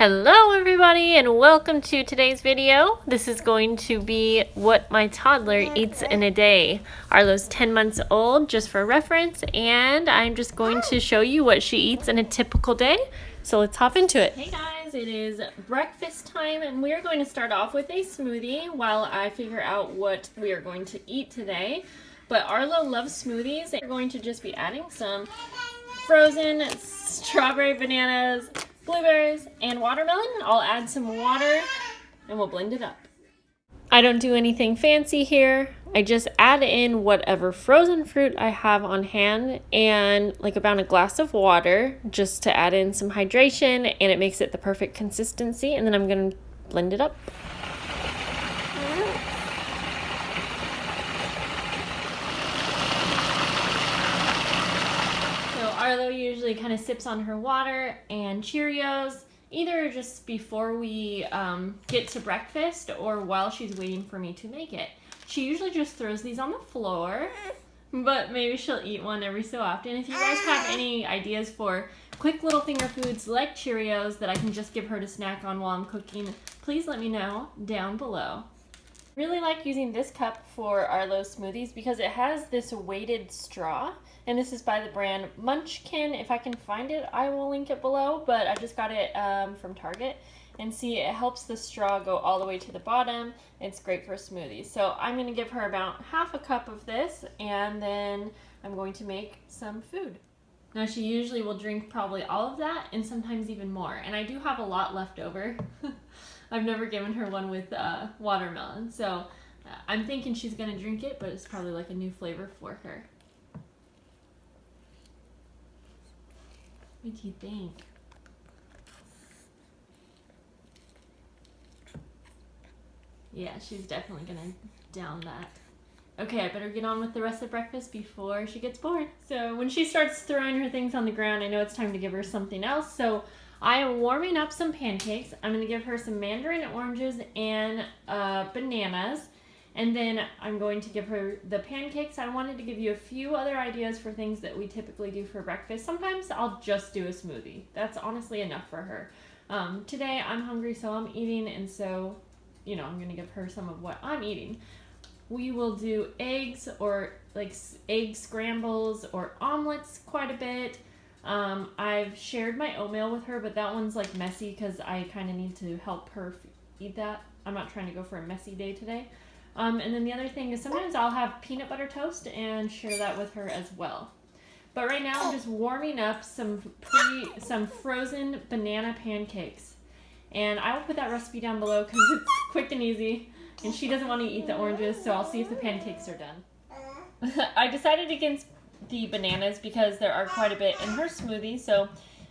Hello everybody and welcome to today's video. This is going to be what my toddler eats in a day. Arlo's 10 months old, just for reference, and I'm just going to show you what she eats in a typical day. So let's hop into it. Hey guys, it is breakfast time and we are going to start off with a smoothie while I figure out what we are going to eat today. But Arlo loves smoothies. We're going to just be adding some frozen strawberry bananas, blueberries, and watermelon. I'll add some water and we'll blend it up. I don't do anything fancy here. I just add in whatever frozen fruit I have on hand and like about a glass of water just to add in some hydration, and it makes it the perfect consistency, and then I'm going to blend it up. Arlo usually kind of sips on her water and Cheerios, either just before we get to breakfast or while she's waiting for me to make it. She usually just throws these on the floor, but maybe she'll eat one every so often. If you guys have any ideas for quick little finger foods like Cheerios that I can just give her to snack on while I'm cooking, please let me know down below. I really like using this cup for Arlo's smoothies because it has this weighted straw, and this is by the brand Munchkin. If I can find it, I will link it below, but I just got it from Target. And see, it helps the straw go all the way to the bottom. It's great for smoothies. So I'm going to give her about half a cup of this, and then I'm going to make some food. Now she usually will drink probably all of that and sometimes even more, and I do have a lot left over. I've never given her one with watermelon, so I'm thinking she's going to drink it, but it's probably like a new flavor for her. What do you think? Yeah, she's definitely going to down that. Okay, I better get on with the rest of breakfast before she gets bored. So when she starts throwing her things on the ground, I know it's time to give her something else. So I am warming up some pancakes. I'm going to give her some mandarin oranges and bananas. And then I'm going to give her the pancakes. I wanted to give you a few other ideas for things that we typically do for breakfast. Sometimes I'll just do a smoothie. That's honestly enough for her. Today I'm hungry, so I'm eating, and so, you know, I'm going to give her some of what I'm eating. We will do eggs, or like egg scrambles or omelets quite a bit. I've shared my oatmeal with her, but that one's like messy because I kind of need to help her eat that. I'm not trying to go for a messy day today. And then the other thing is sometimes I'll have peanut butter toast and share that with her as well. But right now I'm just warming up some frozen banana pancakes. And I will put that recipe down below because it's quick and easy. And she doesn't want to eat the oranges, so I'll see if the pancakes are done. I decided against the bananas because there are quite a bit in her smoothie, so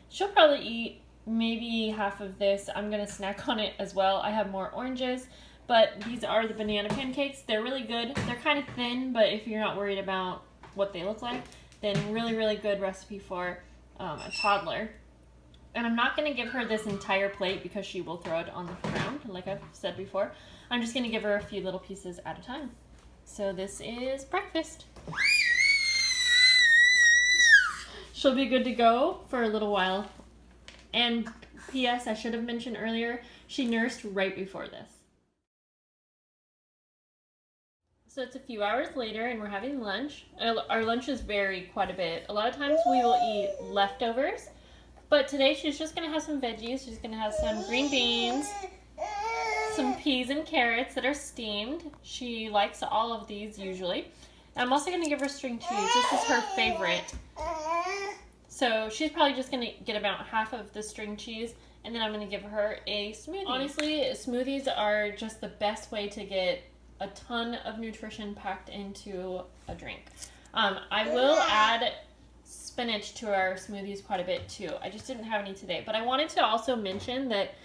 she'll probably eat maybe half of this. I'm going to snack on it as well. I have more oranges, but these are the banana pancakes. They're really good. They're kind of thin, but if you're not worried about what they look like, then really, really good recipe for a toddler. And I'm not going to give her this entire plate because she will throw it on the ground, like I've said before. I'm just going to give her a few little pieces at a time. So this is breakfast. She'll be good to go for a little while. And P.S. I should have mentioned earlier, she nursed right before this. So it's a few hours later and we're having lunch. Our lunches vary quite a bit. A lot of times we will eat leftovers. But today she's just going to have some veggies. She's going to have some green beans, some peas and carrots that are steamed. She likes all of these usually. And I'm also going to give her string cheese. This is her favorite. So she's probably just going to get about half of the string cheese, and then I'm going to give her a smoothie. Honestly, smoothies are just the best way to get a ton of nutrition packed into a drink. I will add spinach to our smoothies quite a bit too. I just didn't have any today, but I wanted to also mention that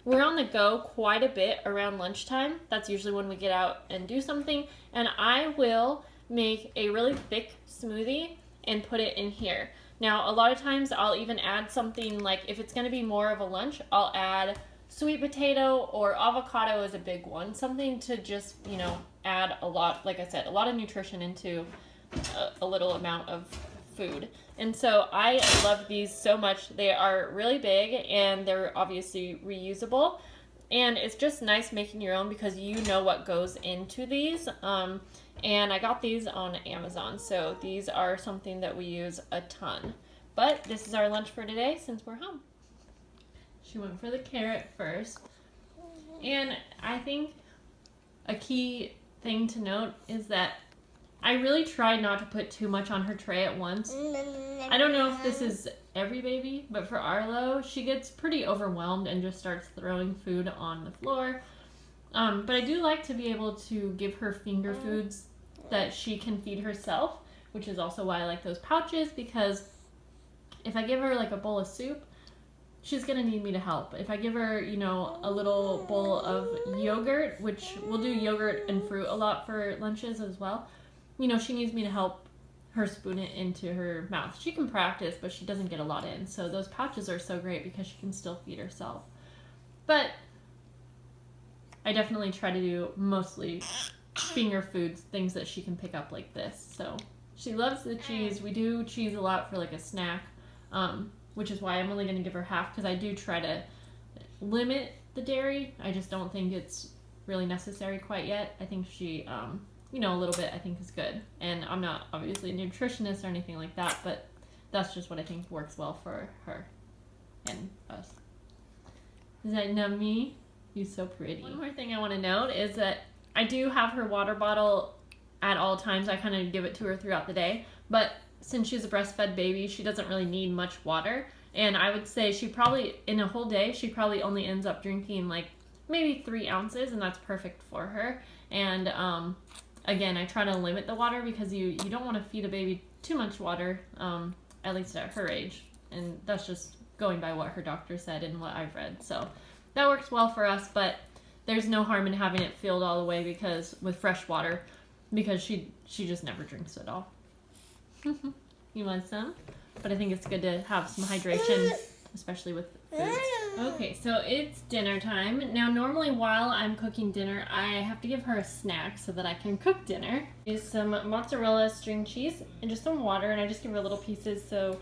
we're on the go quite a bit around lunchtime. That's usually when we get out and do something, and I will make a really thick smoothie and put it in here. Now, a lot of times I'll even add something like, if it's going to be more of a lunch, I'll add sweet potato, or avocado is a big one. Something to just, you know, add a lot, like I said, a lot of nutrition into a little amount of food. And so I love these so much. They are really big and they're obviously reusable. And it's just nice making your own because you know what goes into these. And I got these on Amazon. So these are something that we use a ton. But this is our lunch for today since we're home. She went for the carrot first. And I think a key thing to note is that I really tried not to put too much on her tray at once. I don't know if this is every baby, but for Arlo, she gets pretty overwhelmed and just starts throwing food on the floor. But I do like to be able to give her finger foods that she can feed herself, which is also why I like those pouches, because if I give her like a bowl of soup, she's gonna need me to help. If I give her, you know, a little bowl of yogurt, which we'll do yogurt and fruit a lot for lunches as well, you know, she needs me to help her spoon it into her mouth. She can practice, but she doesn't get a lot in. So those pouches are so great because she can still feed herself. But I definitely try to do mostly finger foods, things that she can pick up like this. So she loves the cheese. We do cheese a lot for like a snack, which is why I'm only going to give her half, because I do try to limit the dairy. I just don't think it's really necessary quite yet. I think she, you know, a little bit I think is good. And I'm not obviously a nutritionist or anything like that, but that's just what I think works well for her and us. Is that nummy? You're so pretty. One more thing I want to note is that I do have her water bottle at all times. I kind of give it to her throughout the day, but since she's a breastfed baby, she doesn't really need much water. And I would say she probably, in a whole day, she probably only ends up drinking like maybe 3 ounces, and that's perfect for her. And again, I try to limit the water because you don't want to feed a baby too much water, at least at her age. And that's just going by what her doctor said and what I've read. So that works well for us, but there's no harm in having it filled all the way because with fresh water, because she just never drinks it all. You want some? But I think it's good to have some hydration, especially with foods. Okay, so it's dinner time. Now, normally while I'm cooking dinner, I have to give her a snack so that I can cook dinner. Is some mozzarella string cheese and just some water, and I just give her little pieces so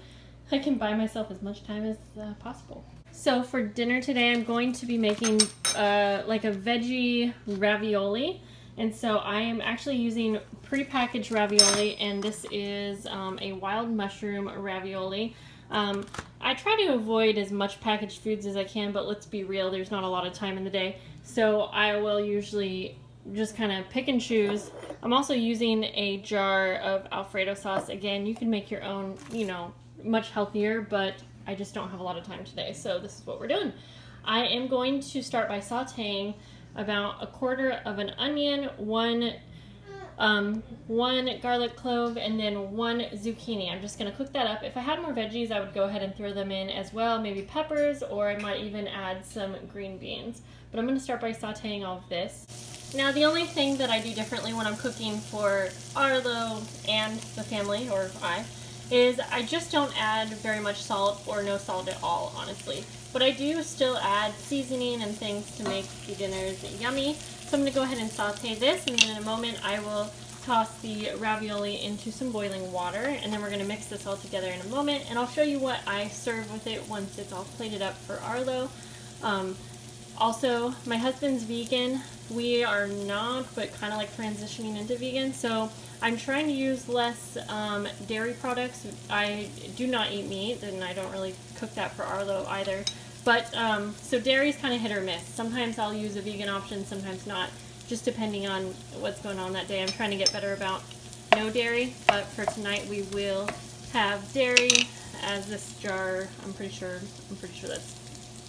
I can buy myself as much time as possible. So for dinner today, I'm going to be making like a veggie ravioli. And so I am actually using prepackaged ravioli, and this is a wild mushroom ravioli. I try to avoid as much packaged foods as I can, but let's be real, there's not a lot of time in the day. So I will usually just kind of pick and choose. I'm also using a jar of Alfredo sauce. Again, you can make your own, you know, much healthier, but I just don't have a lot of time today, so this is what we're doing. I am going to start by sauteing about 1/4 of an onion, one garlic clove, and then 1 zucchini. I'm just going to cook that up. If I had more veggies, I would go ahead and throw them in as well, maybe peppers, or I might even add some green beans. But I'm going to start by sauteing all of this. Now, the only thing that I do differently when I'm cooking for Arlo and the family, or I, is I just don't add very much salt or no salt at all, honestly. But I do still add seasoning and things to make the dinners yummy. So I'm going to go ahead and saute this, and then in a moment I will toss the ravioli into some boiling water, and then we're going to mix this all together in a moment, and I'll show you what I serve with it once it's all plated up for Arlo. Also, my husband's vegan. We are not, but kind of like transitioning into vegan, so I'm trying to use less dairy products. I do not eat meat, and I don't really cook that for Arlo either. But, so dairy's kind of hit or miss. Sometimes I'll use a vegan option, sometimes not, just depending on what's going on that day. I'm trying to get better about no dairy, but for tonight we will have dairy, as this jar, I'm pretty sure that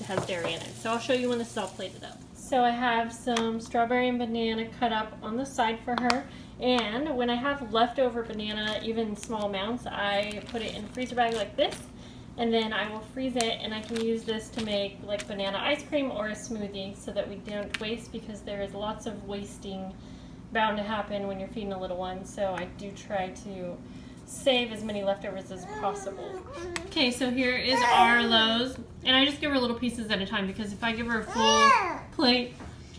has dairy in it. So I'll show you when this is all plated up. So I have some strawberry and banana cut up on the side for her. And when I have leftover banana, even small amounts, I put it in a freezer bag like this, and then I will freeze it, and I can use this to make like banana ice cream or a smoothie so that we don't waste, because there is lots of wasting bound to happen when you're feeding a little one. So I do try to save as many leftovers as possible. Okay, so here is Arlo's, and I just give her little pieces at a time, because if I give her a full plate,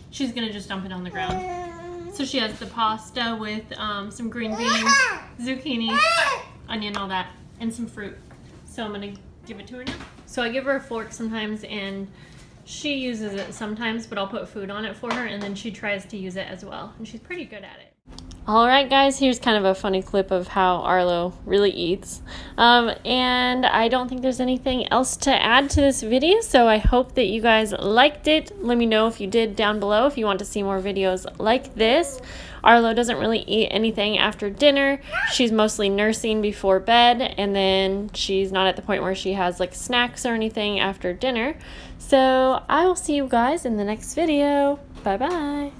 she's gonna just dump it on the ground. So she has the pasta with some green beans, zucchini, onion, all that. and some fruit. So I'm gonna give it to her now. So I give her a fork sometimes, and she uses it sometimes, but I'll put food on it for her, and then she tries to use it as well, and she's pretty good at it. Alright guys, here's kind of a funny clip of how Arlo really eats. And I don't think there's anything else to add to this video, so I hope that you guys liked it. Let me know if you did down below if you want to see more videos like this. Arlo doesn't really eat anything after dinner. She's mostly nursing before bed, and then she's not at the point where she has like snacks or anything after dinner. So I will see you guys in the next video. Bye bye.